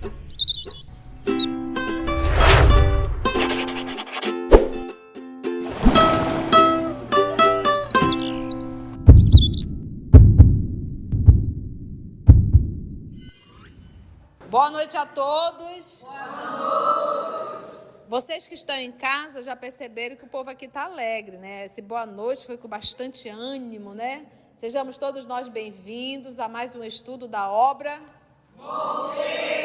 Boa noite a todos. Boa noite. Vocês que estão em casa já perceberam que o povo aqui está alegre, né? Esse boa noite foi com bastante ânimo, né? Sejamos todos nós bem-vindos a mais um estudo da obra. Voltei.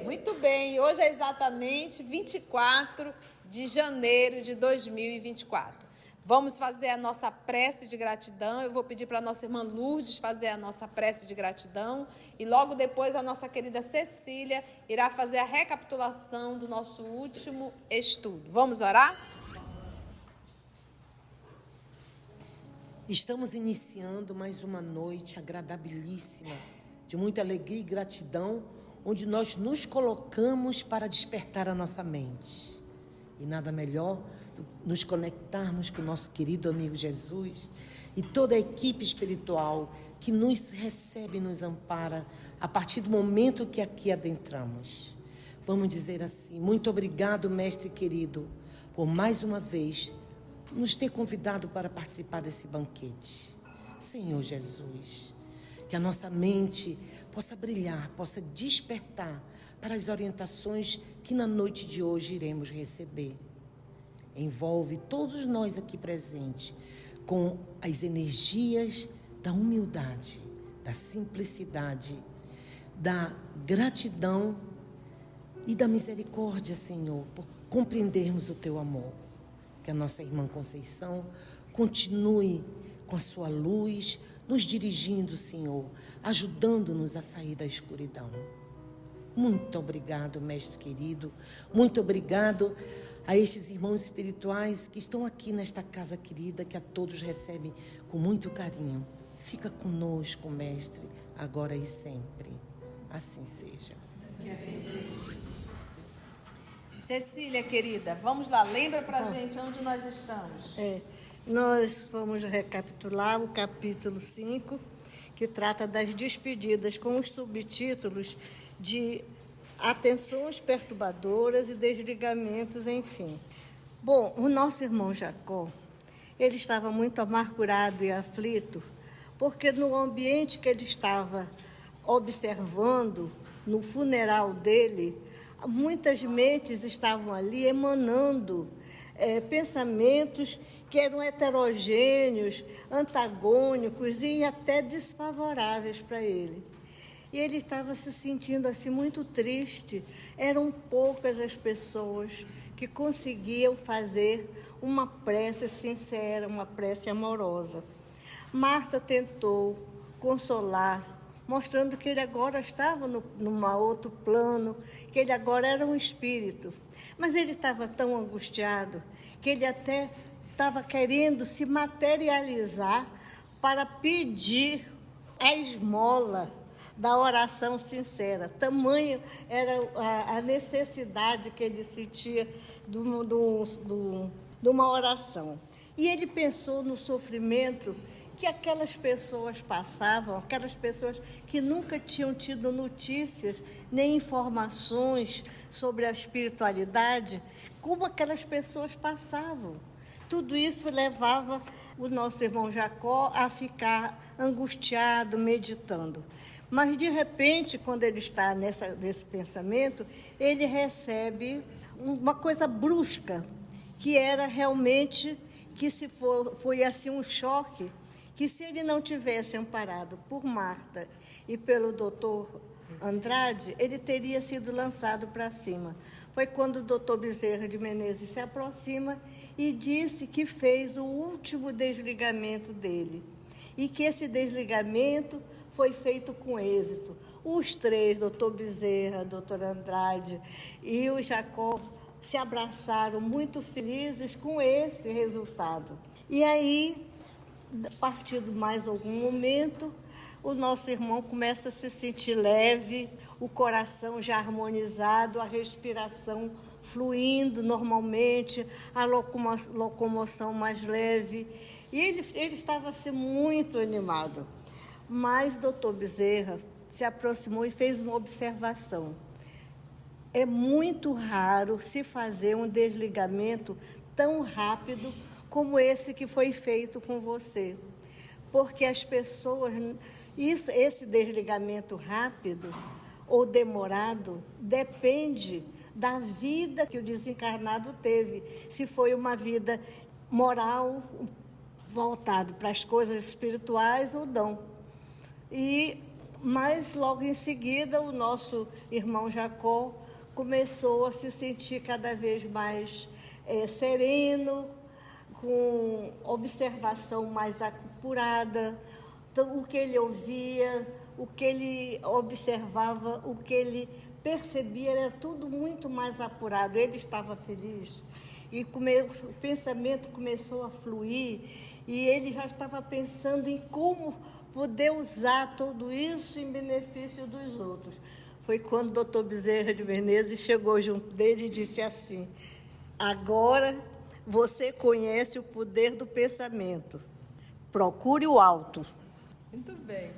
Muito bem, hoje é exatamente 24 de janeiro de 2024. Vamos fazer a nossa prece de gratidão. Eu vou pedir para a nossa irmã Lourdes fazer a nossa prece de gratidão. E logo depois a nossa querida Cecília irá fazer a recapitulação do nosso último estudo. Vamos orar? Estamos iniciando mais uma noite agradabilíssima, de muita alegria e gratidão, onde nós nos colocamos para despertar a nossa mente. E nada melhor nos conectarmos com o nosso querido amigo Jesus e toda a equipe espiritual que nos recebe e nos ampara a partir do momento que aqui adentramos. Vamos dizer assim: muito obrigado, mestre querido, por mais uma vez nos ter convidado para participar desse banquete. Senhor Jesus, que a nossa mente possa brilhar, possa despertar para as orientações que na noite de hoje iremos receber. Envolve todos nós aqui presentes com as energias da humildade, da simplicidade, da gratidão e da misericórdia, Senhor, por compreendermos o Teu amor. Que a nossa irmã Conceição continue com a sua luz, nos dirigindo, Senhor, ajudando-nos a sair da escuridão. Muito obrigado, mestre querido, muito obrigado a estes irmãos espirituais que estão aqui nesta casa querida, que a todos recebem com muito carinho. Fica conosco, mestre, agora e sempre. Assim seja. Cecília, querida, vamos lá, lembra pra gente onde nós estamos. Nós vamos recapitular o capítulo 5, que trata das despedidas, com os subtítulos de atenções perturbadoras e desligamentos, enfim. Bom, o nosso irmão Jacó, ele estava muito amargurado e aflito, porque no ambiente que ele estava observando, no funeral dele, muitas mentes estavam ali emanando pensamentos que eram heterogêneos, antagônicos e até desfavoráveis para ele. E ele estava se sentindo assim muito triste. Eram poucas as pessoas que conseguiam fazer uma prece sincera, uma prece amorosa. Marta tentou consolar, mostrando que ele agora estava num outro plano, que ele agora era um espírito. Mas ele estava tão angustiado que ele até estava querendo se materializar para pedir a esmola da oração sincera. Tamanho era a necessidade que ele sentia de uma oração. E ele pensou no sofrimento que aquelas pessoas passavam, aquelas pessoas que nunca tinham tido notícias nem informações sobre a espiritualidade, como aquelas pessoas passavam. Tudo isso levava o nosso irmão Jacó a ficar angustiado, meditando. Mas, de repente, quando ele está nesse pensamento, ele recebe uma coisa brusca, que era realmente, foi assim um choque, que se ele não tivesse amparado por Marta e pelo doutor Andrade, ele teria sido lançado para cima. Foi quando o doutor Bezerra de Menezes se aproxima e disse que fez o último desligamento dele. E que esse desligamento foi feito com êxito. Os três, doutor Bezerra, doutor Andrade e o Jacó, se abraçaram muito felizes com esse resultado. E aí, a partir de mais algum momento, o nosso irmão começa a se sentir leve, o coração já harmonizado, a respiração fluindo normalmente, a locomoção mais leve. E ele estava assim, muito animado. Mas o doutor Bezerra se aproximou e fez uma observação. É muito raro se fazer um desligamento tão rápido como esse que foi feito com você. Porque as pessoas, esse desligamento rápido ou demorado depende da vida que o desencarnado teve. Se foi uma vida moral, voltado para as coisas espirituais ou não. Mas logo em seguida o nosso irmão Jacó começou a se sentir cada vez mais sereno, com observação mais apurada. Então, o que ele ouvia, o que ele observava, o que ele percebia era tudo muito mais apurado. Ele estava feliz e o pensamento começou a fluir e ele já estava pensando em como poder usar tudo isso em benefício dos outros. Foi quando o doutor Bezerra de Menezes chegou junto dele e disse assim: agora você conhece o poder do pensamento. Procure o alto. Muito bem.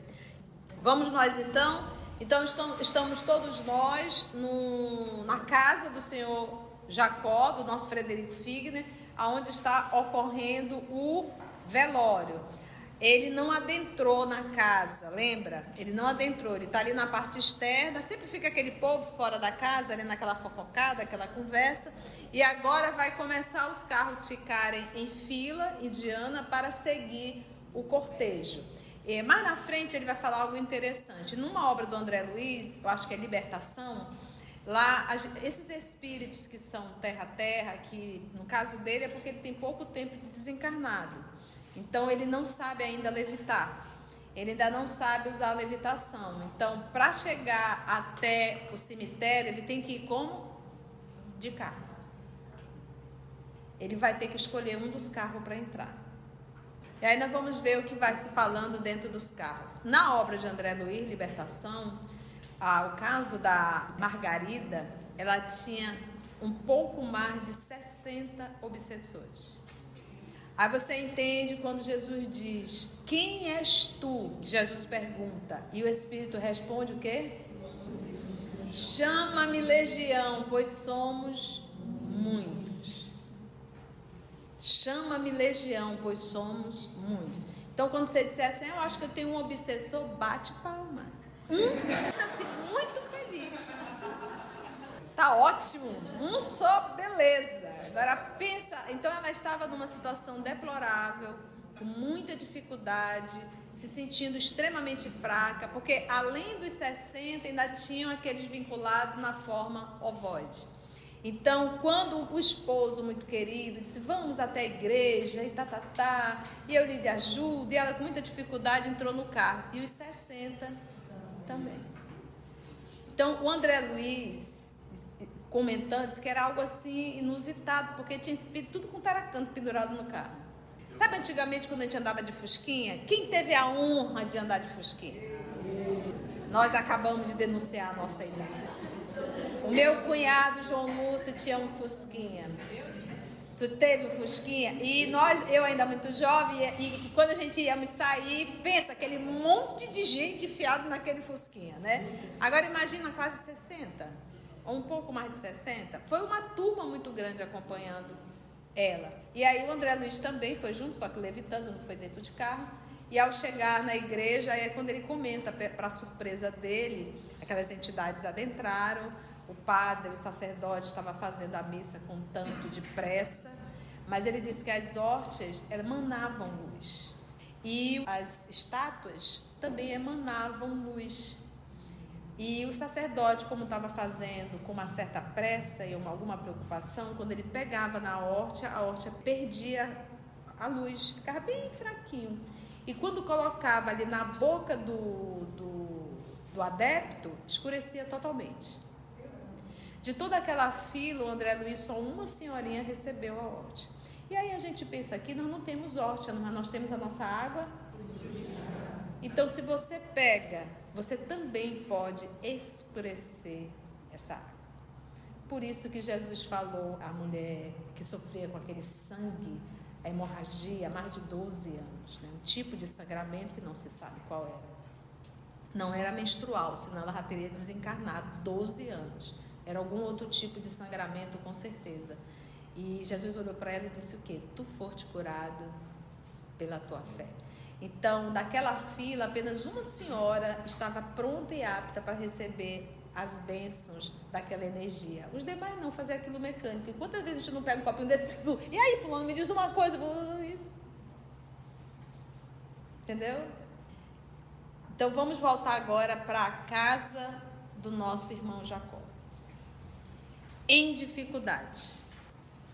Vamos nós então? Então estamos todos nós na casa do senhor Jacó, do nosso Frederico Figner, aonde está ocorrendo o velório. Ele não adentrou na casa, lembra? Ele não adentrou, ele está ali na parte externa, sempre fica aquele povo fora da casa, ali naquela fofocada, aquela conversa, e agora vai começar os carros ficarem em fila indiana para seguir o cortejo. Mais na frente ele vai falar algo interessante. Numa obra do André Luiz, eu acho que é Libertação, lá esses espíritos que são terra-terra, que no caso dele é porque ele tem pouco tempo de desencarnado. Então, ele não sabe ainda levitar. Ele ainda não sabe usar a levitação. Então, para chegar até o cemitério, ele tem que ir como? De carro. Ele vai ter que escolher um dos carros para entrar. E aí nós vamos ver o que vai se falando dentro dos carros. Na obra de André Luiz, Libertação, o caso da Margarida, ela tinha um pouco mais de 60 obsessores. Aí você entende quando Jesus diz: quem és tu? Jesus pergunta. E o Espírito responde o quê? Chama-me legião, pois somos muitos. Chama-me legião, pois somos muitos. Então quando você disser assim: eu acho que eu tenho um obsessor, bate palma. Está-se muito feliz. Tá ótimo, só, beleza. Agora pensa, então ela estava numa situação deplorável, com muita dificuldade, se sentindo extremamente fraca, porque além dos 60 ainda tinham aqueles vinculados na forma ovoide. Então, quando o esposo muito querido disse: vamos até a igreja, e eu lhe ajudo, e ela com muita dificuldade entrou no carro, e os 60 também. Então, o André Luiz comentando, disse que era algo assim inusitado, porque tinha espírito tudo com taracanto pendurado no carro. Sabe antigamente quando a gente andava de fusquinha? Quem teve a honra de andar de fusquinha? Nós acabamos de denunciar a nossa ideia. O meu cunhado João Lúcio tinha um fusquinha. Tu teve o fusquinha? E eu ainda muito jovem, e quando a gente íamos sair, pensa, aquele monte de gente enfiado naquele fusquinha, né? Agora imagina quase 60, ou um pouco mais de 60. Foi uma turma muito grande acompanhando ela. E aí o André Luiz também foi junto, só que levitando, não foi dentro de carro. E ao chegar na igreja, aí é quando ele comenta, para surpresa dele, aquelas entidades adentraram, o padre, o sacerdote estava fazendo a missa com tanto de pressa, mas ele disse que as hóstias emanavam luz. E as estátuas também emanavam luz. E o sacerdote, como estava fazendo com uma certa pressa e alguma preocupação, quando ele pegava na hóstia, a hóstia perdia a luz, ficava bem fraquinho. E quando colocava ali na boca do adepto, escurecia totalmente. De toda aquela fila, o André Luiz, só uma senhorinha recebeu a hóstia. E aí a gente pensa aqui, nós não temos hóstia, mas nós temos a nossa água. Então, se você pega, você também pode escurecer essa água. Por isso que Jesus falou à mulher que sofria com aquele sangue, a hemorragia, há mais de 12 anos, né? Um tipo de sangramento que não se sabe qual era. Não era menstrual, senão ela já teria desencarnado 12 anos. Era algum outro tipo de sangramento, com certeza. E Jesus olhou para ela e disse o quê? Tu foste curado pela tua fé. Então, naquela fila, apenas uma senhora estava pronta e apta para receber as bênçãos daquela energia. Os demais não, fazer aquilo mecânico. E quantas vezes a gente não pega um copinho desse? E aí, fulano, me diz uma coisa. Entendeu? Então, vamos voltar agora para a casa do nosso irmão Jacó. Em dificuldade.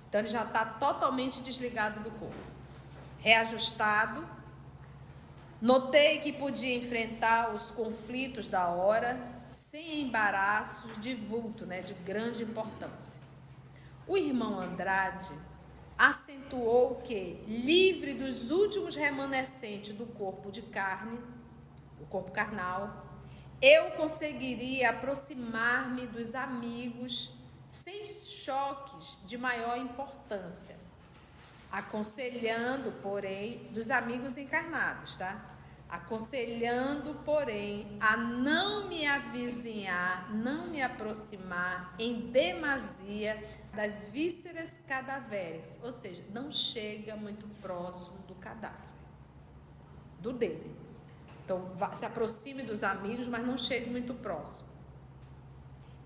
Então, ele já está totalmente desligado do corpo. Reajustado. Notei que podia enfrentar os conflitos da hora sem embaraços de vulto, de grande importância. O irmão Andrade acentuou que, livre dos últimos remanescentes do corpo de carne, o corpo carnal, eu conseguiria aproximar-me dos amigos sem choques de maior importância, aconselhando, porém, dos amigos encarnados, tá? Aconselhando, porém, a não me avizinhar, não me aproximar em demasia das vísceras cadavéricas, ou seja, não chega muito próximo do cadáver, do dele. Então, se aproxime dos amigos, mas não chegue muito próximo.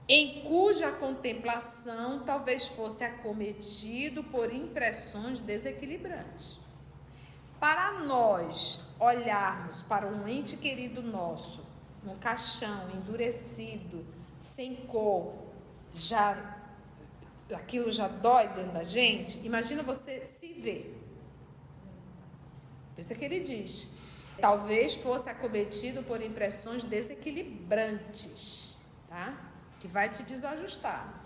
Em cuja contemplação talvez fosse acometido por impressões desequilibrantes. Para nós olharmos para um ente querido nosso, um caixão endurecido, sem cor, aquilo já dói dentro da gente, imagina você se ver. Por isso é que ele diz, talvez fosse acometido por impressões desequilibrantes, tá? Que vai te desajustar.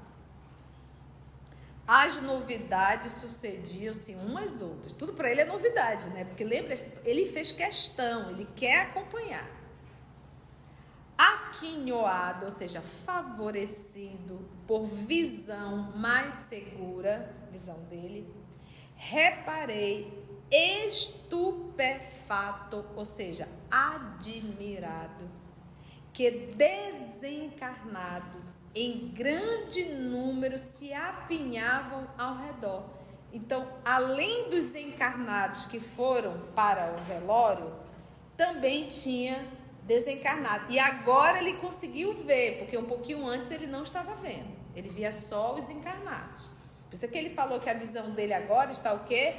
As novidades sucediam-se umas às outras. Tudo para ele é novidade, Porque lembra, ele fez questão, ele quer acompanhar. Aquinhoado, ou seja, favorecido por visão mais segura, visão dele, reparei estupefato, ou seja, admirado, que desencarnados em grande número se apinhavam ao redor. Então, além dos encarnados que foram para o velório, também tinha desencarnado. E agora ele conseguiu ver, porque um pouquinho antes ele não estava vendo. Ele via só os encarnados. Por isso é que ele falou que a visão dele agora está o quê?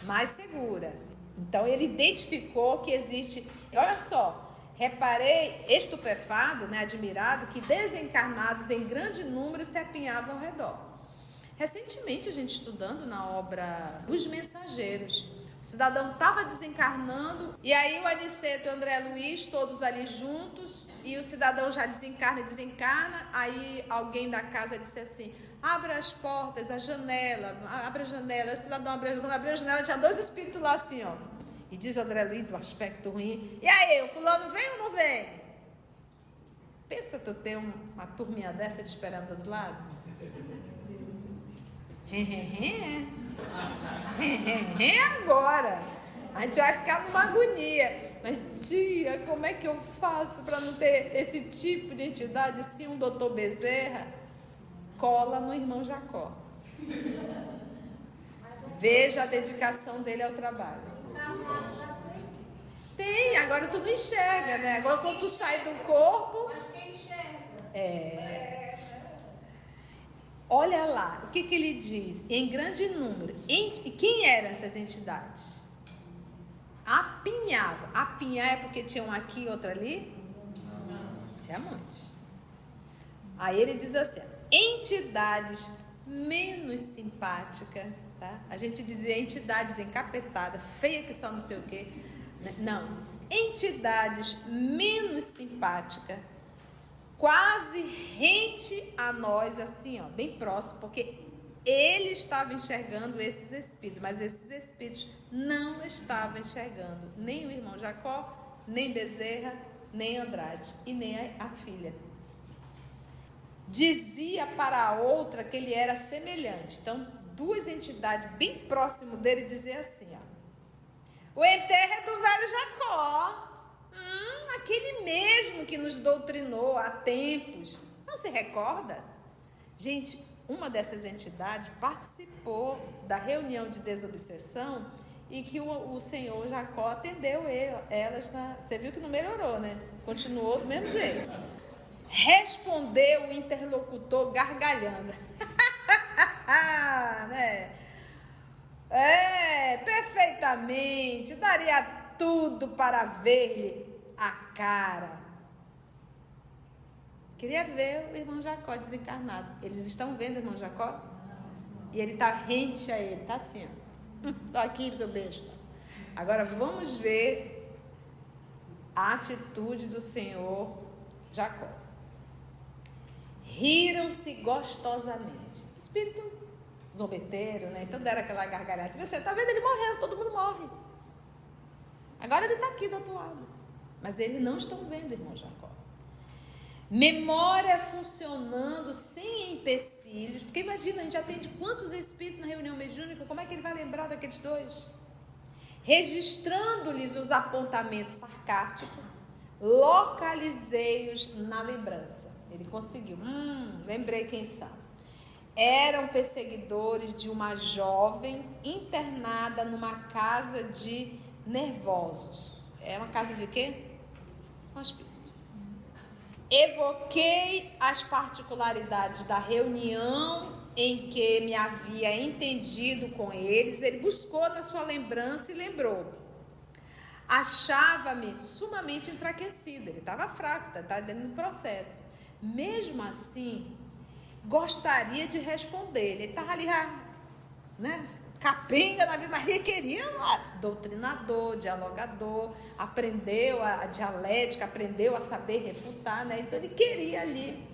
Mais segura. Então, ele identificou que existe... Olha só. Reparei, estupefado, admirado, que desencarnados em grande número se apinhavam ao redor. Recentemente, a gente estudando na obra Os Mensageiros, o cidadão estava desencarnando, e aí o Aniceto e o André Luiz, todos ali juntos, e o cidadão já desencarna, aí alguém da casa disse assim, abra as portas, a janela, abra a janela, o cidadão abriu a janela, tinha 2 espíritos lá assim, ó. E diz André Luiz, do aspecto ruim, e aí, o fulano vem ou não vem? Pensa tu ter uma turminha dessa te esperando do outro lado? Agora. A gente vai ficar numa agonia. Mas, tia, como é que eu faço para não ter esse tipo de entidade? Se um doutor Bezerra cola no irmão Jacó. Veja a dedicação dele ao trabalho. Tem, agora tu não enxerga, Agora quando tu sai do corpo... Mas quem enxerga? Olha lá, o que ele diz? Em grande número. E quem eram essas entidades? Apinhavam. Apinhar é porque tinha um aqui e outro ali? Não. Tinha muitos. Aí ele diz assim, entidades menos simpáticas, tá? A gente dizia entidades encapetadas, feia que só não sei o quê. Não, entidades menos simpáticas, quase rente a nós, assim, bem próximo, porque ele estava enxergando esses espíritos, mas esses espíritos não estavam enxergando nem o irmão Jacó, nem Bezerra, nem Andrade e nem a filha. Dizia para a outra que ele era semelhante. Então, 2 entidades bem próximo dele diziam assim, o enterro é do velho Jacó, aquele mesmo que nos doutrinou há tempos. Não se recorda? Gente, uma dessas entidades participou da reunião de desobsessão e que o senhor Jacó atendeu elas. Você viu que não melhorou, né? Continuou do mesmo jeito. Respondeu o interlocutor gargalhando. Né? Perfeitamente. Daria tudo para ver-lhe a cara. Queria ver o irmão Jacó desencarnado. Eles estão vendo o irmão Jacó? E ele está rente a ele, está assim, ó. Estou aqui, seu beijo. Agora vamos ver a atitude do senhor Jacó. Riram-se gostosamente. Espírito zombeteiro, né? Então deram aquela gargalhada. Você está vendo? Ele morreu, todo mundo morre. Agora ele está aqui do outro lado. Mas eles não estão vendo, irmão Jacó. Memória funcionando sem empecilhos. Porque imagina, a gente atende quantos espíritos na reunião mediúnica, como é que ele vai lembrar daqueles dois? Registrando-lhes os apontamentos sarcásticos, localizei-os na lembrança. Ele conseguiu. Lembrei quem são. Eram perseguidores de uma jovem internada numa casa de nervosos. É uma casa de quê? Um hospício. Evoquei as particularidades da reunião em que me havia entendido com eles. Ele buscou na sua lembrança e lembrou. Achava-me sumamente enfraquecido. Ele estava fraco, estava dentro do processo. Mesmo assim, gostaria de responder. Ele estava ali, né? Capenga na vida, mas ele queria doutrinador, dialogador, aprendeu a dialética, aprendeu a saber refutar, né? Então ele queria ali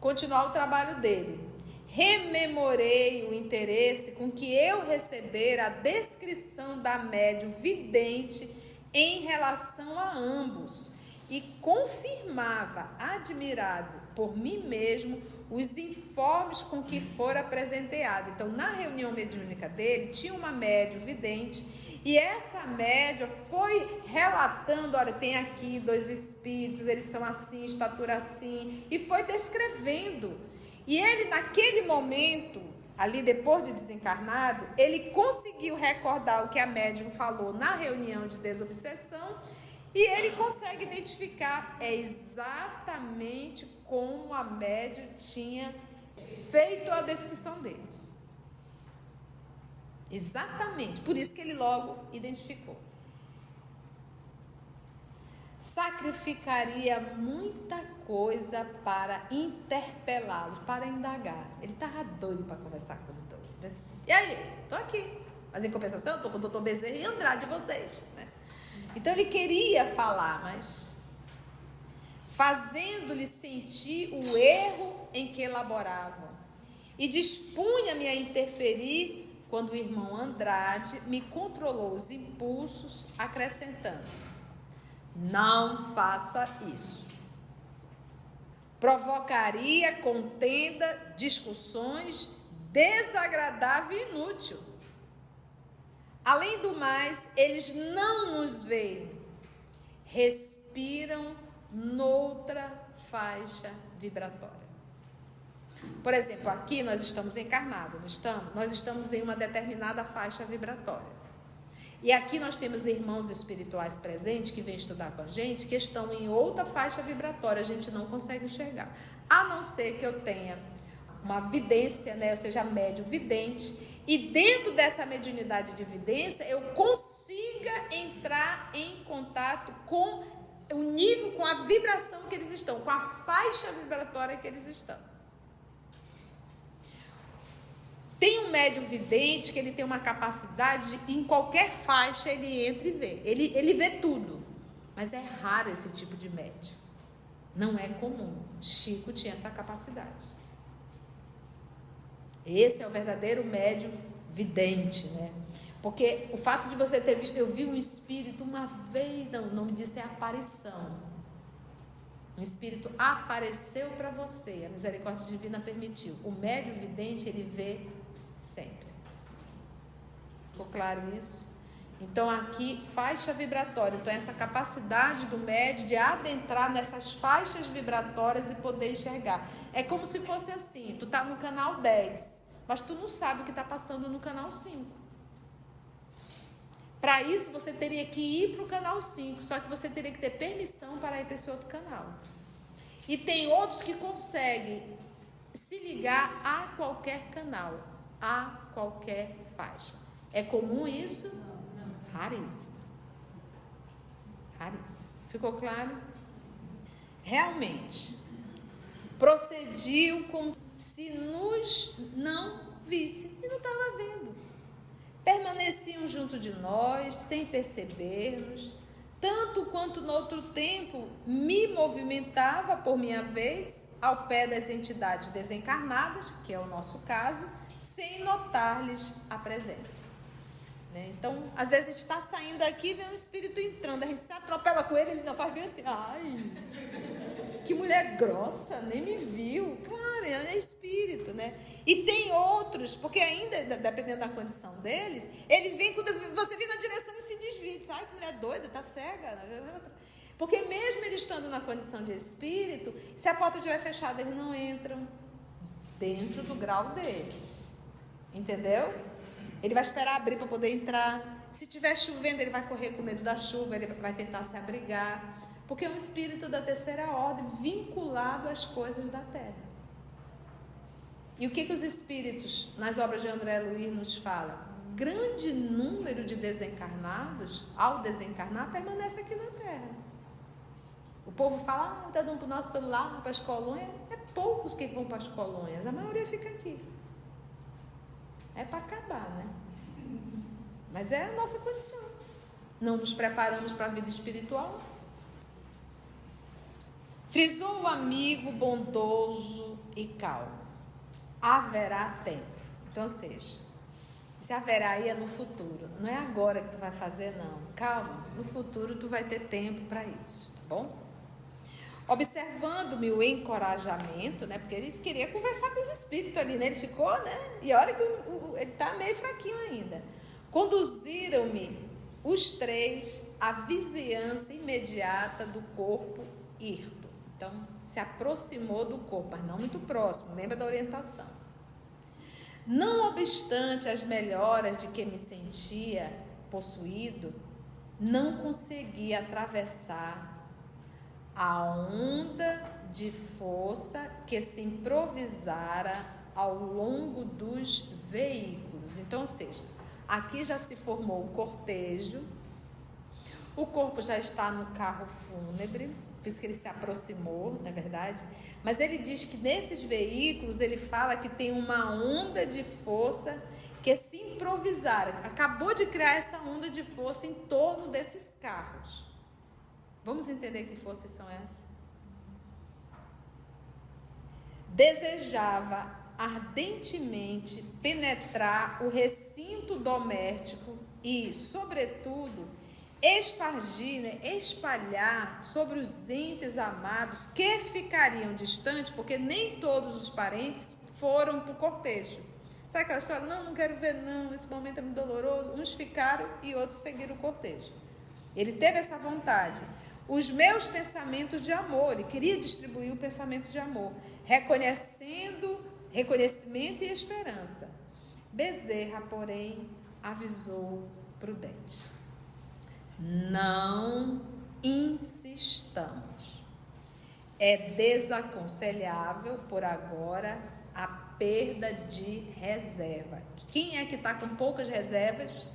continuar o trabalho dele. Rememorei o interesse com que eu recebera a descrição da médium vidente em relação a ambos e confirmava, admirado por mim mesmo, os informes com que fora presenteado. Então, na reunião mediúnica dele, tinha uma médium vidente, e essa médium foi relatando, olha, tem aqui 2 espíritos, eles são assim, estatura assim, e foi descrevendo. E ele, naquele momento, ali depois de desencarnado, ele conseguiu recordar o que a médium falou na reunião de desobsessão, e ele consegue identificar, é exatamente como a médium tinha feito a descrição deles. Exatamente, por isso que ele logo identificou. Sacrificaria muita coisa para interpelá-los, para indagar. Ele estava doido para conversar com o doutor. E aí, estou aqui. Mas em compensação, estou com o doutor Bezerra e Andrade de vocês, né? Então ele queria falar, mas fazendo-lhe sentir o erro em que elaboravam. E dispunha-me a interferir quando o irmão Andrade me controlou os impulsos, acrescentando: não faça isso. Provocaria contenda, discussões, desagradável e inútil. Além do mais, eles não nos veem, respiram noutra faixa vibratória. Por exemplo, aqui nós estamos encarnados, não estamos? Nós estamos em uma determinada faixa vibratória. E aqui nós temos irmãos espirituais presentes que vêm estudar com a gente, que estão em outra faixa vibratória, a gente não consegue enxergar. A não ser que eu tenha uma vidência, né? Ou seja, médium vidente, e dentro dessa mediunidade de vidência, eu consiga entrar em contato com o nível, com a vibração que eles estão, com a faixa vibratória que eles estão. Tem um médium vidente que ele tem uma capacidade de, em qualquer faixa, ele entra e vê. Ele vê tudo. Mas é raro esse tipo de médium. Não é comum. Chico tinha essa capacidade. Esse é o verdadeiro médium vidente, né? Porque o fato de você ter visto, eu vi um espírito uma vez, não, o nome disso é aparição. Um espírito apareceu para você, a misericórdia divina permitiu. O médium vidente, ele vê sempre. Ficou claro isso? Então, aqui, faixa vibratória. Então, essa capacidade do médium de adentrar nessas faixas vibratórias e poder enxergar. É como se fosse assim, tu tá no canal 10, mas tu não sabe o que está passando no canal 5. Para isso, você teria que ir para o canal 5, só que você teria que ter permissão para ir para esse outro canal. E tem outros que conseguem se ligar a qualquer canal, a qualquer faixa. É comum isso? Raríssimo. Raríssimo. Ficou claro? Realmente, procediam como se nos não visse e não estava vendo. Permaneciam junto de nós, sem percebermos, tanto quanto no outro tempo me movimentava por minha vez ao pé das entidades desencarnadas, que é o nosso caso, sem notar-lhes a presença. Então, às vezes a gente está saindo aqui e vê um espírito entrando, a gente se atropela com ele, ele não faz bem assim, ai, que mulher grossa, nem me viu. Claro, é espírito, né? E tem outros, porque ainda, dependendo da condição deles, ele vem quando você vem na direção e se desvia. Ai, que mulher doida, tá cega. Porque mesmo eles estando na condição de espírito, se a porta estiver fechada, eles não entram dentro do grau deles. Entendeu? Ele vai esperar abrir para poder entrar. Se estiver chovendo, ele vai correr com medo da chuva, ele vai tentar se abrigar. Porque é um espírito da terceira ordem vinculado às coisas da terra. E o que os espíritos, nas obras de André Luiz, nos falam? Grande número de desencarnados, ao desencarnar, permanece aqui na terra. O povo fala, está dando para o nosso celular, vamos para as colônias. É poucos que vão para as colônias, a maioria fica aqui. É para acabar, né? Mas é a nossa condição. Não nos preparamos para a vida espiritual. Frisou o amigo bondoso e calmo. Haverá tempo. Então, ou seja, se haverá aí é no futuro. Não é agora que tu vai fazer, não. Calma, no futuro tu vai ter tempo para isso, tá bom? Observando-me o encorajamento, né? Porque ele queria conversar com os espíritos ali, né? Ele ficou, né? E olha que ele está meio fraquinho ainda. Conduziram-me os três à vizinhança imediata do corpo hirto. Então, se aproximou do corpo, mas não muito próximo, lembra da orientação. Não obstante as melhoras de que me sentia possuído, não conseguia atravessar a onda de força que se improvisara ao longo dos veículos. Então, ou seja, aqui já se formou o cortejo, o corpo já está no carro fúnebre, por isso que ele se aproximou, não é verdade? Mas ele diz que nesses veículos, ele fala que tem uma onda de força que se improvisaram, acabou de criar essa onda de força em torno desses carros. Vamos entender que forças são essas? Desejava ardentemente penetrar o recinto doméstico e, sobretudo, espalhar sobre os entes amados que ficariam distantes, porque nem todos os parentes foram para o cortejo. Sabe aquela história? Não quero ver não, esse momento é muito doloroso. Uns ficaram e outros seguiram o cortejo. Ele teve essa vontade. Os meus pensamentos de amor, ele queria distribuir o pensamento de amor, reconhecimento e esperança. Bezerra, porém, avisou prudente. Não insistamos. É desaconselhável, por agora, a perda de reserva. Quem é que está com poucas reservas?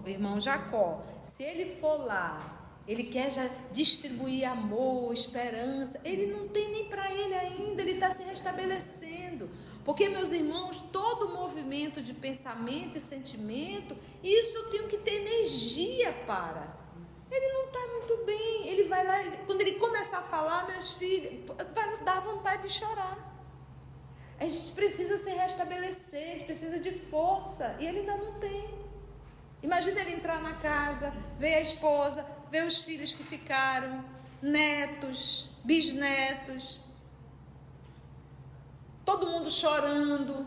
O irmão Jacó. Se ele for lá, ele quer já distribuir amor, esperança. Ele não tem nem para ele ainda, ele está se restabelecendo. Porque, meus irmãos, todo movimento de pensamento e sentimento, isso eu tenho que ter energia para. Ele não está muito bem. Ele vai lá, quando ele começar a falar, meus filhos, vai dar vontade de chorar. A gente precisa se restabelecer, a gente precisa de força. E ele ainda não tem. Imagina ele entrar na casa, ver a esposa, ver os filhos que ficaram, netos, bisnetos, todo mundo chorando.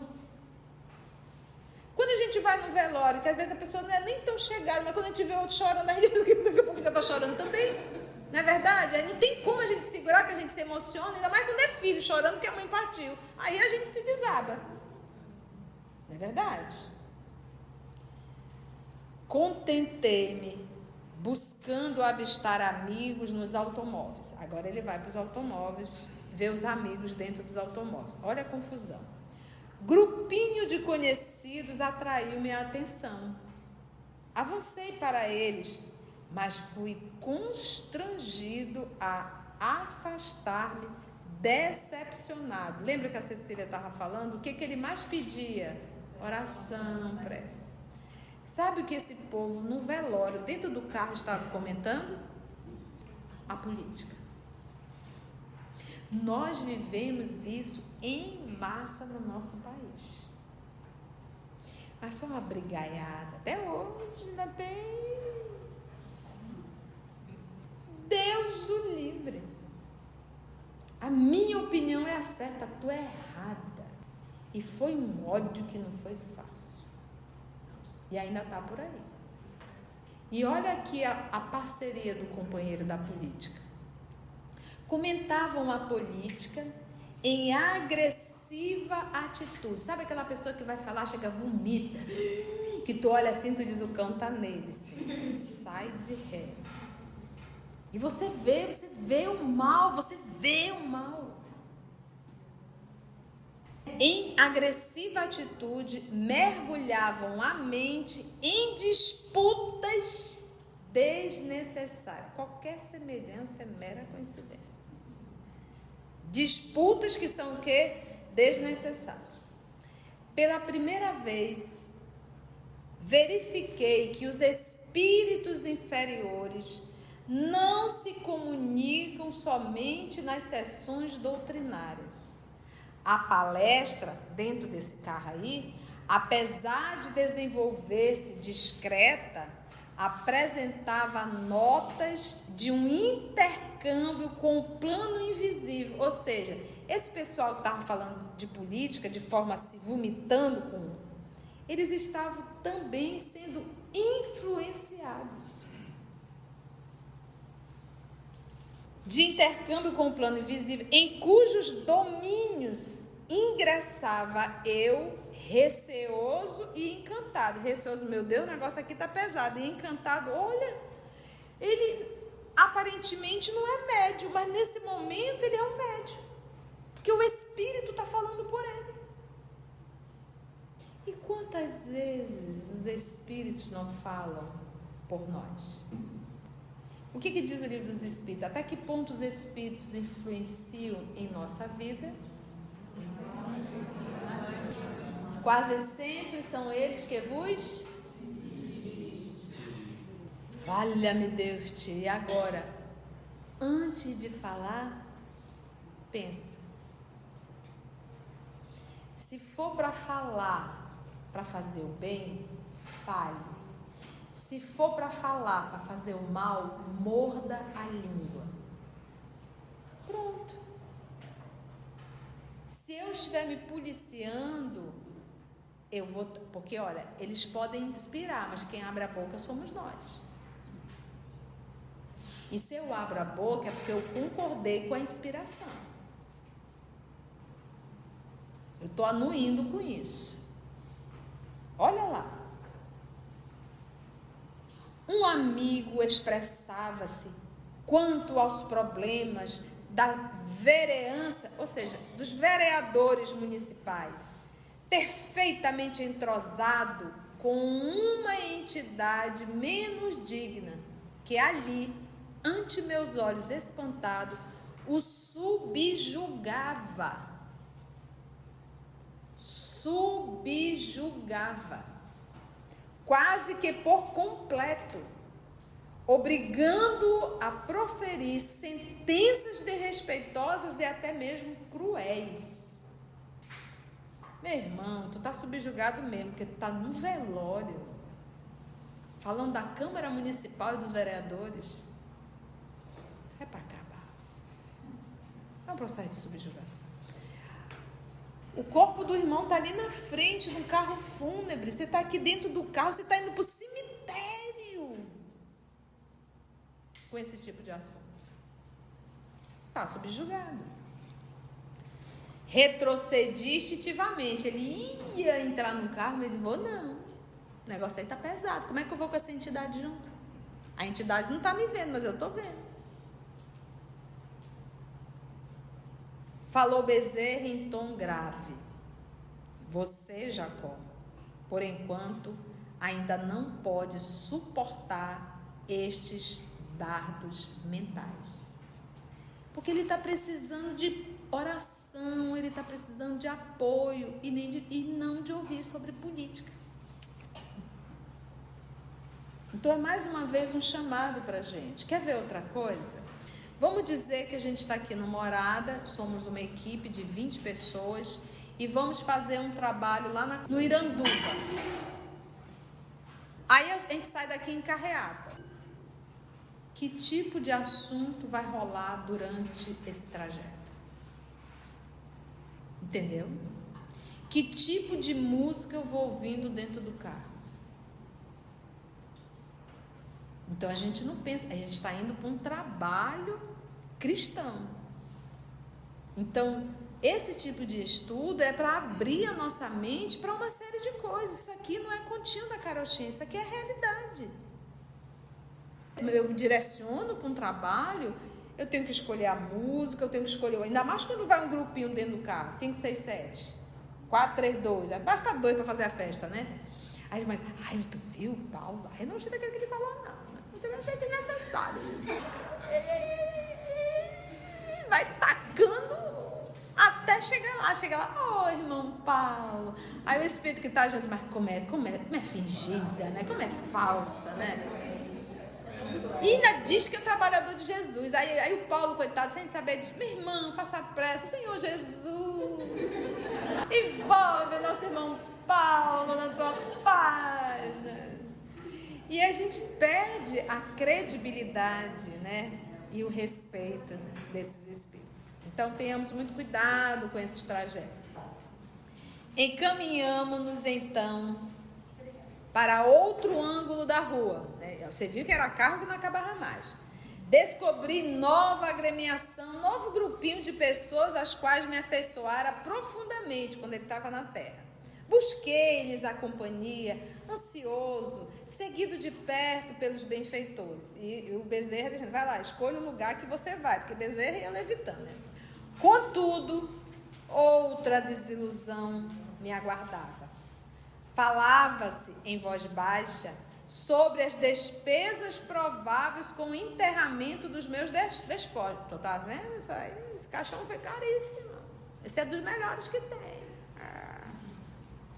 Quando a gente vai no velório, que às vezes a pessoa não é nem tão chegada, mas quando a gente vê outro chorando, a gente daqui a pouco já está chorando também. Não é verdade? Aí não tem como a gente segurar, que a gente se emociona, ainda mais quando é filho chorando que a mãe partiu. Aí a gente se desaba. Não é verdade? Contentei-me buscando avistar amigos nos automóveis. Agora ele vai para os automóveis, vê os amigos dentro dos automóveis. Olha a confusão. Grupinho de conhecidos atraiu minha atenção. Avancei para eles, mas fui constrangido a afastar-me, decepcionado. Lembra que a Cecília estava falando? O que ele mais pedia? Oração, prece. Sabe o que esse povo no velório, dentro do carro, estava comentando? A política. Nós vivemos isso em massa no nosso país. Mas foi uma brigaiada. Até hoje ainda tem. Deus o livre. A minha opinião é a certa, a tua é errada. E foi um ódio que não foi fácil. E ainda está por aí. E olha aqui a parceria do companheiro da política. Comentavam a política em agressiva atitude. Sabe aquela pessoa que vai falar, chega, vomita, que tu olha assim, tu diz, o cão tá nele, assim, sai de ré. E você vê o mal, Em agressiva atitude, mergulhavam a mente em disputas desnecessárias. Qualquer semelhança é mera coincidência. Disputas que são o quê? Desnecessárias. Pela primeira vez, verifiquei que os espíritos inferiores não se comunicam somente nas sessões doutrinárias. A palestra, dentro desse carro aí, apesar de desenvolver-se discreta, apresentava notas de um intercâmbio com o plano invisível. Ou seja, esse pessoal que estava falando de política, de forma se vomitando com, eles estavam também sendo influenciados. De intercâmbio com o plano invisível, em cujos domínios ingressava eu, receoso e encantado. Receoso, meu Deus, o negócio aqui está pesado. E encantado, olha, ele aparentemente não é médio, mas nesse momento ele é um médio. Porque o Espírito está falando por ele. E quantas vezes os Espíritos não falam por nós? O que diz o livro dos Espíritos? Até que ponto os Espíritos influenciam em nossa vida? Quase sempre são eles que vos... Valha-me Deus, tia. E agora, antes de falar, pensa. Se for para falar, para fazer o bem, fale. Se for para falar, para fazer o mal, morda a língua. Pronto. Se eu estiver me policiando, eu vou... Porque, olha, eles podem inspirar, mas quem abre a boca somos nós. E se eu abro a boca é porque eu concordei com a inspiração. Eu estou anuindo com isso. Olha lá. Um amigo expressava-se quanto aos problemas da vereança, ou seja, dos vereadores municipais, perfeitamente entrosado com uma entidade menos digna, que ali, ante meus olhos espantados, o subjugava. Quase que por completo, obrigando-o a proferir sentenças desrespeitosas e até mesmo cruéis. Meu irmão, tu tá subjugado mesmo, porque tu tá num velório, falando da Câmara Municipal e dos vereadores. É para acabar. É um processo de subjugação. O corpo do irmão está ali na frente, no carro fúnebre. Você está aqui dentro do carro, você está indo para o cemitério. Com esse tipo de assunto. Está subjugado. Retrocedi instintivamente. Ele ia entrar no carro, mas vou não. O negócio aí está pesado. Como é que eu vou com essa entidade junto? A entidade não está me vendo, mas eu estou vendo. Falou Bezerra em tom grave. Você, Jacó, por enquanto, ainda não pode suportar estes dardos mentais. Porque ele está precisando de oração, ele está precisando de apoio e não de ouvir sobre política. Então é mais uma vez um chamado para a gente. Quer ver outra coisa? Vamos dizer que a gente está aqui no Morada, somos uma equipe de 20 pessoas e vamos fazer um trabalho lá no Iranduba. Aí a gente sai daqui em carreata. Que tipo de assunto vai rolar durante esse trajeto? Entendeu? Que tipo de música eu vou ouvindo dentro do carro? Então a gente não pensa, a gente está indo para um trabalho cristão. Então, esse tipo de estudo é para abrir a nossa mente para uma série de coisas. Isso aqui não é continho da carochinha, isso aqui é a realidade. Eu me direciono para um trabalho, eu tenho que escolher a música, eu tenho que escolher, ainda mais quando vai um grupinho dentro do carro, 5, 6, 7, 4, 3, 2, basta 2 para fazer a festa, né? Aí, mas, tu viu, Paulo? Aí não sei daquele que ele falou, não. Eu achei desnecessário. Vai tacando até chegar lá, irmão Paulo. Aí o espírito que está junto, mas como é fingida, né? Como é falsa, né? E ainda diz que é trabalhador de Jesus. Aí o Paulo, coitado, sem saber, diz: minha irmã, faça pressa, Senhor Jesus, envolve o nosso irmão Paulo na tua paz, né? E a gente perde a credibilidade, né? E o respeito desses espíritos. Então, tenhamos muito cuidado com esses trajetos. Encaminhamos-nos, então, para outro ângulo da rua. Né? Você viu que era carro que não acabava mais. Descobri nova agremiação, novo grupinho de pessoas às quais me afeiçoara profundamente quando ele estava na terra. Busquei-lhes a companhia, ansioso, seguido de perto pelos benfeitores. E o Bezerra dizendo: vai lá, escolha o lugar que você vai, porque Bezerra ia levitando, né? Contudo, outra desilusão me aguardava. Falava-se em voz baixa sobre as despesas prováveis com o enterramento dos meus despojos. Tu tá vendo isso aí? Esse caixão foi caríssimo. Esse é dos melhores que tem.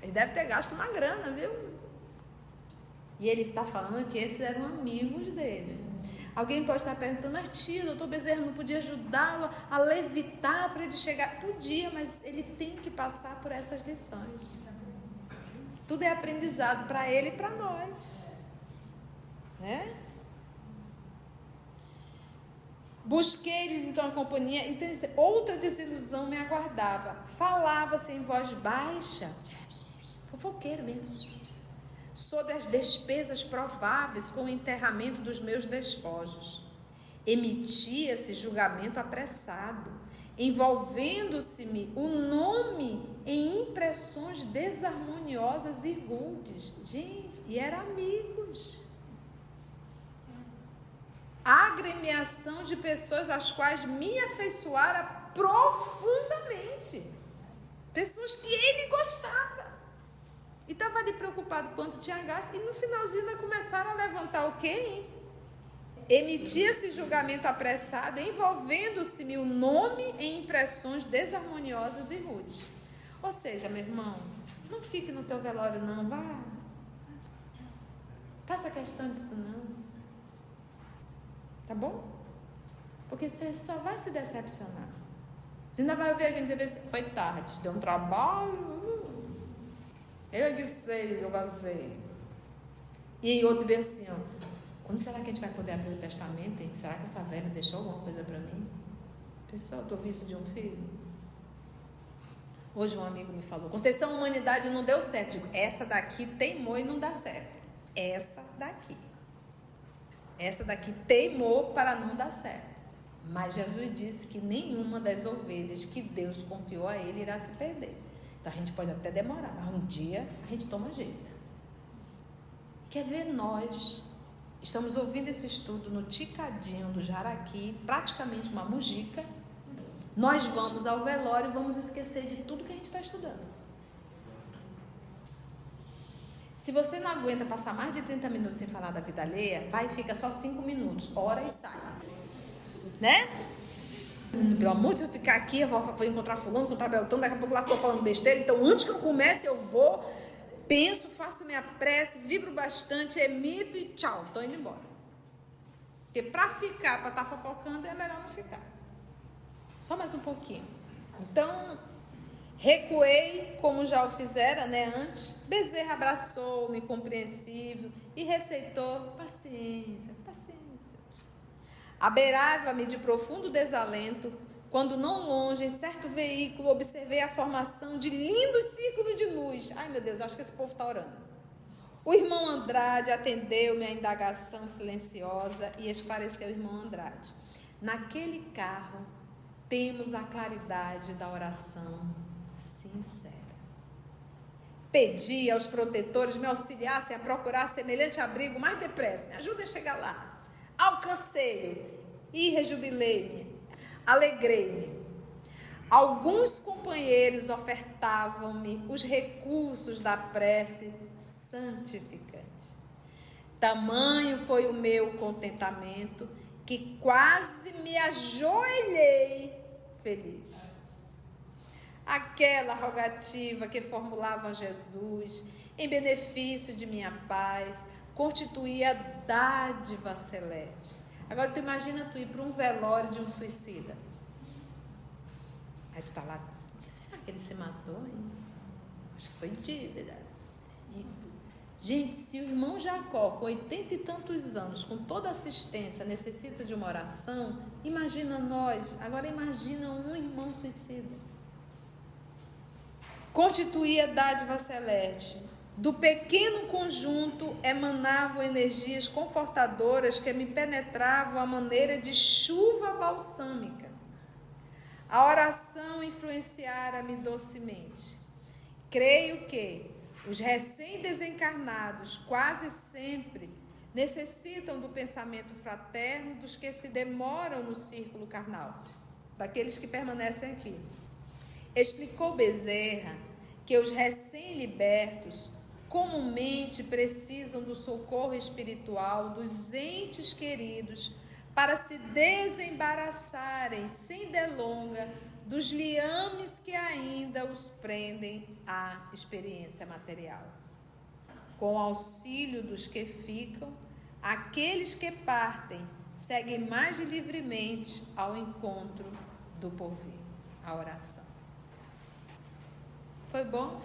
Ele deve ter gasto uma grana, viu? E ele está falando que esses eram amigos dele. Alguém pode estar perguntando: mas tia, doutor Bezerra não podia ajudá-lo a levitar para ele chegar? Podia, mas ele tem que passar por essas lições. Tudo é aprendizado para ele e para nós. Né? Busquei-lhes então a companhia. Então, outra desilusão me aguardava. Falava-se em voz baixa, fofoqueiro mesmo, sobre as despesas prováveis com o enterramento dos meus despojos. Emitia-se julgamento apressado, envolvendo-se-me o nome em impressões desarmoniosas e rudes. Gente, e eram amigos. Agremiação de pessoas às quais me afeiçoara profundamente. Pessoas que ele gostava. E estava ali preocupado quanto tinha gasto. E no finalzinho ainda começaram a levantar o quê, hein? Emitia-se julgamento apressado, envolvendo-se-me o nome em impressões desarmoniosas e rudes. Ou seja, meu irmão, não fique no teu velório não, vá. Faça questão disso não. Tá bom? Porque você só vai se decepcionar. Você ainda vai ouvir alguém dizer assim: foi tarde, deu um trabalho. Eu que sei, eu vazei. E outro bem assim, ó: quando será que a gente vai poder abrir o testamento, hein? Será que essa velha deixou alguma coisa para mim? Pessoal, estou visto de um filho. Hoje um amigo me falou, Conceição, Humanidade não deu certo. Eu digo, essa daqui teimou e não dá certo. Essa daqui teimou para não dar certo. Mas Jesus disse que nenhuma das ovelhas que Deus confiou a ele irá se perder. Então a gente pode até demorar, mas um dia a gente toma jeito. Quer ver nós? Estamos ouvindo esse estudo no Ticadinho do Jaraqui, praticamente uma mujica. Nós vamos ao velório e vamos esquecer de tudo que a gente está estudando. Se você não aguenta passar mais de 30 minutos sem falar da vida alheia, vai e fica só 5 minutos, ora e sai. Né? Pelo amor de Deus, eu ficar aqui, eu vou encontrar fulano, encontrar Beltrano, daqui a pouco lá estou falando besteira. Então, antes que eu comece, eu vou, penso, faço minha prece, vibro bastante, emito e tchau, estou indo embora. Porque para ficar, para estar fofocando, é melhor não ficar. Só mais um pouquinho. Então, recuei, como já o fizera, né, antes. Bezerra abraçou-me, compreensível, e receitou paciência. Abeirava-me de profundo desalento, quando não longe, em certo veículo, observei a formação de lindos círculos de luz. Ai, meu Deus, acho que esse povo está orando. O irmão Andrade atendeu-me à indagação silenciosa e esclareceu o irmão Andrade. Naquele carro, temos a claridade da oração sincera. Pedi aos protetores me auxiliassem a procurar semelhante abrigo mais depressa. Me ajudem a chegar lá. Alcancei-o e rejubilei-me, alegrei-me. Alguns companheiros ofertavam-me os recursos da prece santificante. Tamanho foi o meu contentamento que quase me ajoelhei feliz. Aquela rogativa que formulava Jesus em benefício de minha paz constituía dádiva celeste. Agora tu imagina tu ir para um velório de um suicida. Aí tu tá lá, por que será que ele se matou, hein? Acho que foi dívida. Gente, se o irmão Jacó, com 80 e tantos anos, com toda assistência, necessita de uma oração, imagina nós. Agora imagina um irmão suicida. Constituía dádiva celeste. Do pequeno conjunto emanavam energias confortadoras que me penetravam à maneira de chuva balsâmica. A oração influenciara-me docemente. Creio que os recém-desencarnados quase sempre necessitam do pensamento fraterno dos que se demoram no círculo carnal, daqueles que permanecem aqui. Explicou Bezerra que os recém-libertos comumente precisam do socorro espiritual dos entes queridos para se desembaraçarem sem delonga dos liames que ainda os prendem à experiência material. Com o auxílio dos que ficam, aqueles que partem seguem mais livremente ao encontro do porvir. A oração. Foi bom?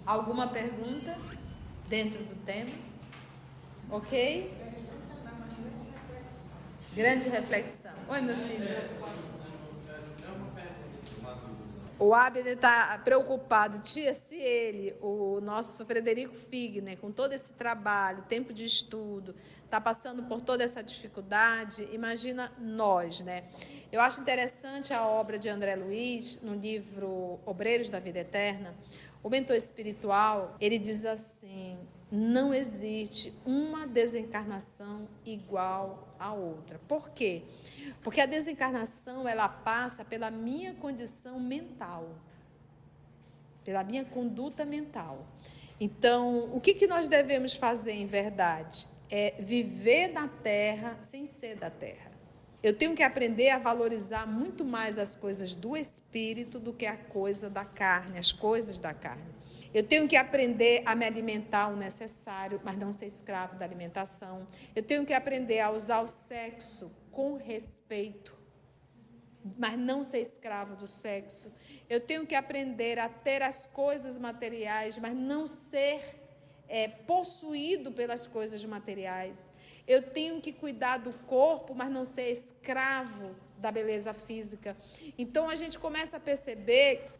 Alguma pergunta dentro do tema? Ok? Grande reflexão. Oi, meu filho. O Abner está preocupado. Tia, se ele, o nosso Frederico Figner, com todo esse trabalho, tempo de estudo, está passando por toda essa dificuldade, imagina nós, né? Eu acho interessante a obra de André Luiz, no livro Obreiros da Vida Eterna. O mentor espiritual, ele diz assim: não existe uma desencarnação igual a outra. Por quê? Porque a desencarnação, ela passa pela minha condição mental, pela minha conduta mental. Então, o que nós devemos fazer, em verdade? É viver na Terra sem ser da Terra. Eu tenho que aprender a valorizar muito mais as coisas do espírito do que a coisa da carne, as coisas da carne. Eu tenho que aprender a me alimentar o necessário, mas não ser escravo da alimentação. Eu tenho que aprender a usar o sexo com respeito, mas não ser escravo do sexo. Eu tenho que aprender a ter as coisas materiais, mas não ser possuído pelas coisas materiais. Eu tenho que cuidar do corpo, mas não ser escravo da beleza física. Então, a gente começa a perceber,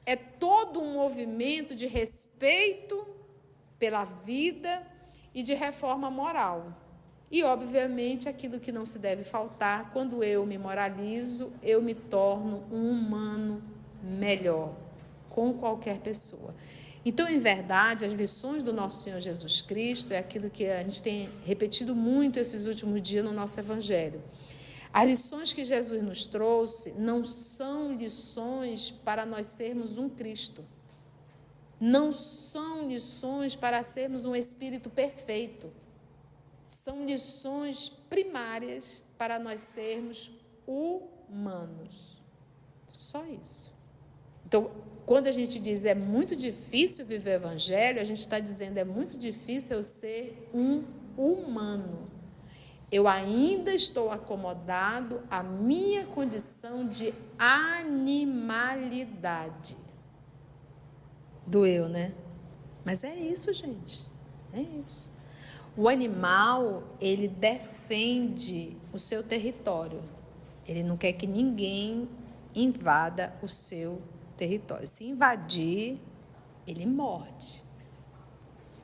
é todo um movimento de respeito pela vida e de reforma moral. E, obviamente, aquilo que não se deve faltar, quando eu me moralizo, eu me torno um humano melhor com qualquer pessoa. Então, em verdade, as lições do nosso Senhor Jesus Cristo é aquilo que a gente tem repetido muito esses últimos dias no nosso Evangelho. As lições que Jesus nos trouxe não são lições para nós sermos um Cristo. Não são lições para sermos um espírito perfeito. São lições primárias para nós sermos humanos. Só isso. Então, quando a gente diz é muito difícil viver o Evangelho, a gente está dizendo é muito difícil eu ser um humano. Eu ainda estou acomodado à minha condição de animalidade. Doeu, né? Mas é isso, gente. É isso. O animal, ele defende o seu território. Ele não quer que ninguém invada o seu território. Se invadir, ele morde.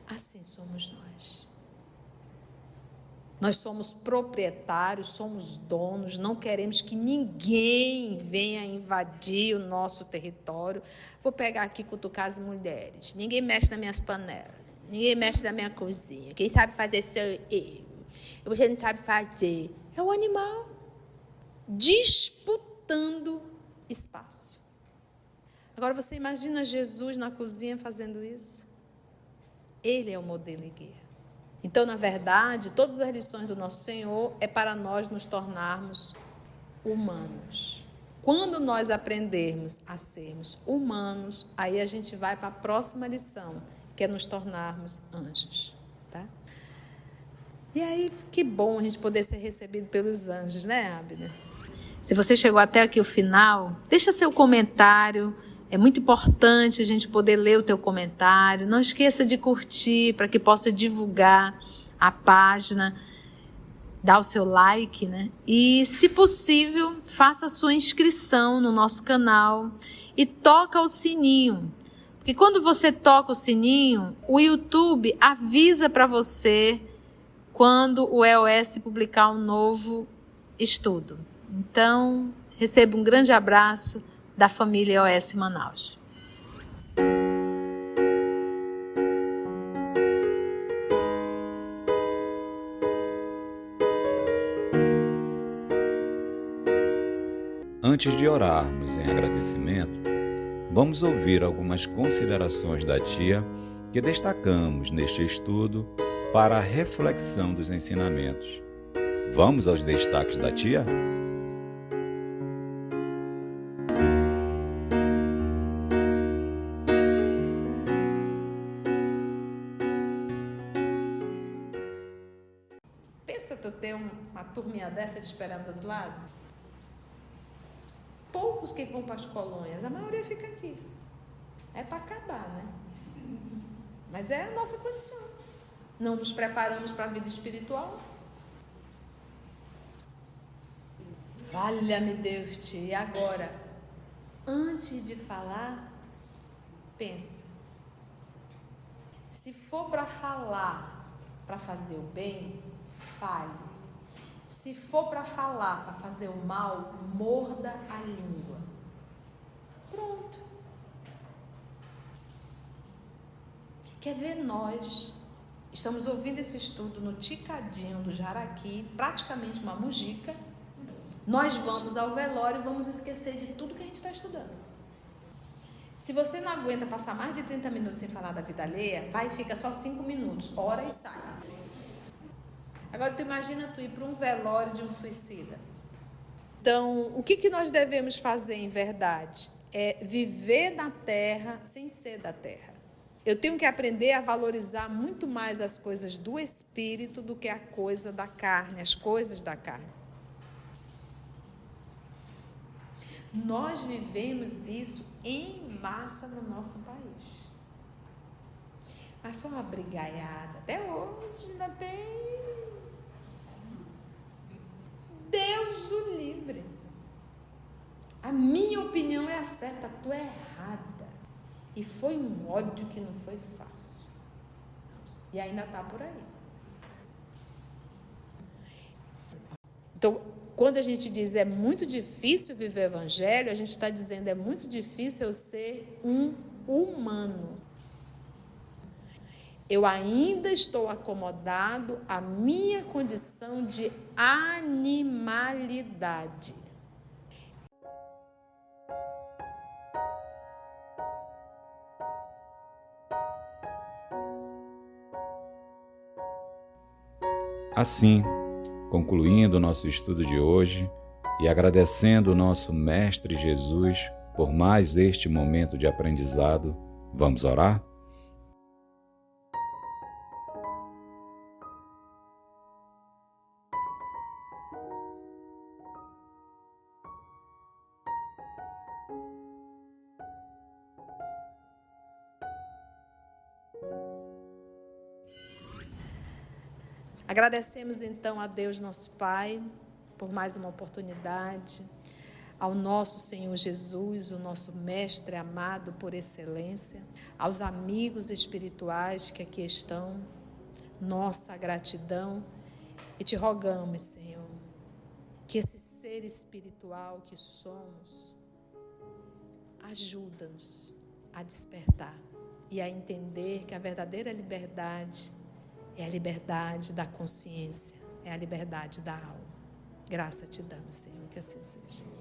Assim somos nós. Nós somos proprietários, somos donos, não queremos que ninguém venha invadir o nosso território. Vou pegar aqui e cutucar as mulheres. Ninguém mexe nas minhas panelas, ninguém mexe na minha cozinha. Quem sabe fazer sou eu. Você não sabe fazer. É o animal disputando espaço. Agora você imagina Jesus na cozinha fazendo isso? Ele é o modelo e guia. Então, na verdade, todas as lições do nosso Senhor é para nós nos tornarmos humanos. Quando nós aprendermos a sermos humanos, aí a gente vai para a próxima lição, que é nos tornarmos anjos. Tá? E aí, que bom a gente poder ser recebido pelos anjos, né, Abner? Se você chegou até aqui o final, deixa seu comentário. É muito importante a gente poder ler o teu comentário. Não esqueça de curtir para que possa divulgar a página. Dá o seu like, né? E, se possível, faça a sua inscrição no nosso canal e toca o sininho. Porque quando você toca o sininho, o YouTube avisa para você quando o EOS publicar um novo estudo. Então, receba um grande abraço da família EOS Manaus. Antes de orarmos em agradecimento, vamos ouvir algumas considerações da tia que destacamos neste estudo para a reflexão dos ensinamentos. Vamos aos destaques da tia? Pensa tu ter uma turminha dessa te esperando do outro lado? Poucos que vão para as colônias, a maioria fica aqui. É para acabar, né? Mas é a nossa condição. Não nos preparamos para a vida espiritual. Valha-me Deus, tia. E agora, antes de falar, pensa. Se for para falar, para fazer o bem, fale. Se for para falar, para fazer o mal, morda a língua. Pronto. Quer ver nós? Estamos ouvindo esse estudo no Ticadinho do Jaraqui, praticamente uma mujica. Nós vamos ao velório e vamos esquecer de tudo que a gente está estudando. Se você não aguenta passar mais de 30 minutos sem falar da vida alheia, vai e fica só 5 minutos, ora e sai. Agora, tu imagina tu ir para um velório de um suicida. Então, o que nós devemos fazer em verdade? É viver na terra sem ser da terra. Eu tenho que aprender a valorizar muito mais as coisas do espírito do que a coisa da carne, as coisas da carne. Nós vivemos isso em massa no nosso país. Mas foi uma brigaiada. Até hoje ainda tem... Deus o livre. A minha opinião é a certa, a tua é errada. E foi um ódio que não foi fácil. E ainda está por aí. Então, quando a gente diz é muito difícil viver o evangelho, a gente está dizendo é muito difícil eu ser um humano. Eu ainda estou acomodado à minha condição de animalidade. Assim, concluindo o nosso estudo de hoje e agradecendo o nosso Mestre Jesus por mais este momento de aprendizado, vamos orar? Agradecemos então a Deus, nosso Pai, por mais uma oportunidade, ao nosso Senhor Jesus, o nosso Mestre amado por excelência, aos amigos espirituais que aqui estão, nossa gratidão, e te rogamos, Senhor, que esse ser espiritual que somos, ajuda-nos a despertar e a entender que a verdadeira liberdade é a liberdade da consciência, é a liberdade da alma. Graça te damos, Senhor, que assim seja.